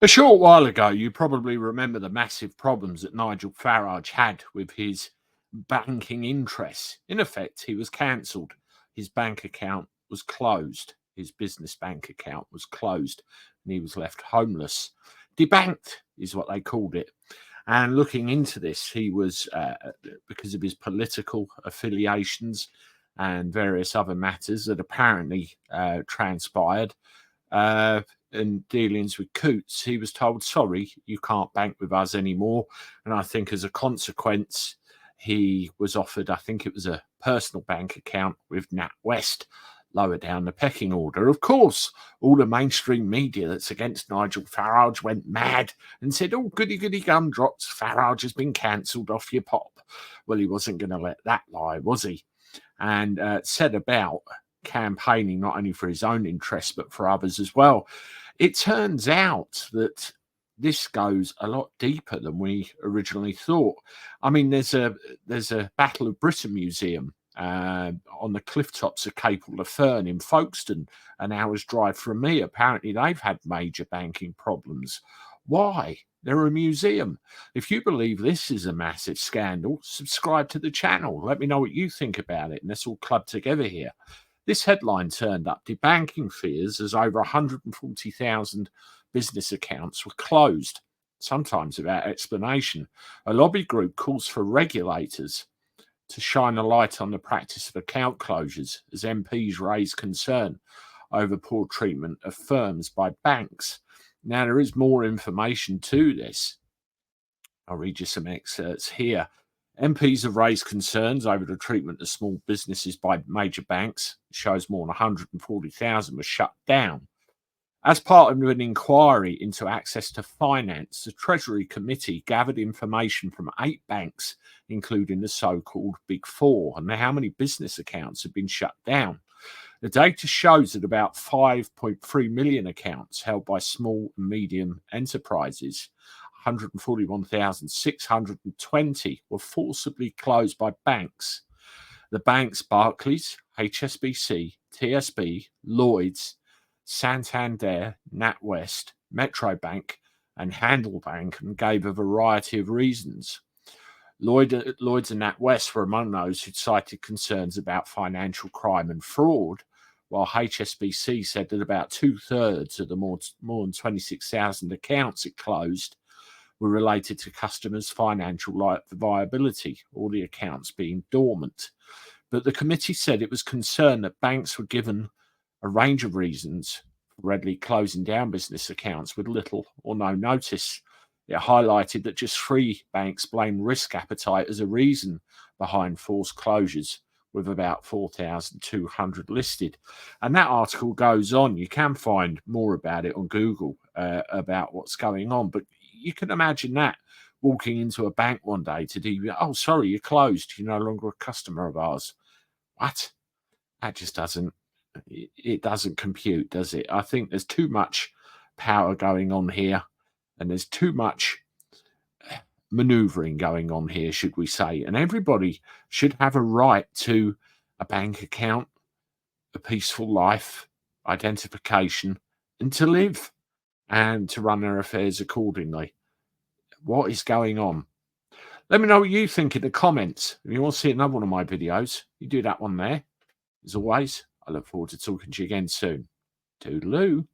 A short while ago, you probably remember the massive problems that Nigel Farage had with his banking interests. In effect, he was cancelled. His bank account was closed. His business bank account was closed, and he was left homeless. Debanked is what they called it. And looking into this, he was, because of his political affiliations and various other matters that apparently transpired, uh, in dealings with Coots, he was told, sorry, you can't bank with us anymore. And I think as a consequence, he was offered, I think it was a personal bank account with NatWest, lower down the pecking order. Of course, all the mainstream media that's against Nigel Farage went mad and said, oh, goody, goody gumdrops, Farage has been cancelled off your pop. Well, he wasn't going to let that lie, was he? And set about campaigning not only for his own interests, but for others as well. It turns out that this goes a lot deeper than we originally thought. I mean, there's a Battle of Britain museum on the cliff tops of Cape Fern in Folkestone, an hour's drive from me. Apparently, they've had major banking problems. Why? They're a museum. If you believe this is a massive scandal, subscribe to the channel. Let me know what you think about it, and let's all club together here. This headline turned up debanking fears as over 140,000 business accounts were closed, sometimes without explanation. A lobby group calls for regulators to shine a light on the practice of account closures as MPs raise concern over poor treatment of firms by banks. Now, there is more information to this. I'll read you some excerpts here. MPs have raised concerns over the treatment of small businesses by major banks. It shows more than 140,000 were shut down. As part of an inquiry into access to finance, the Treasury Committee gathered information from 8 banks, including the so-called Big Four, and how many business accounts have been shut down. The data shows that about 5.3 million accounts held by small and medium enterprises, 141,620 were forcibly closed by banks. The banks Barclays, HSBC, TSB, Lloyds, Santander, NatWest, Metrobank, and Handelsbank, and gave a variety of reasons. Lloyds and NatWest were among those who cited concerns about financial crime and fraud, while HSBC said that about 2/3 of the more than 26,000 accounts it closed were related to customers' financial viability, or the accounts being dormant. But the committee said it was concerned that banks were given a range of reasons for readily closing down business accounts with little or no notice. It highlighted that just 3 banks blamed risk appetite as a reason behind forced closures, with about 4,200 listed. And that article goes on. You can find more about it on Google about what's going on. But you can imagine that, walking into a bank one day to do, oh, sorry, you're closed. You're no longer a customer of ours. What? That just doesn't compute, does it? I think there's too much power going on here, and there's too much maneuvering going on here, should we say. And everybody should have a right to a bank account, a peaceful life, identification, and to live and to run their affairs accordingly. What is going on? Let me know what you think in the comments. If you want to see another one of my videos, you do that one there. As always, I look forward to talking to you again soon. Toodaloo.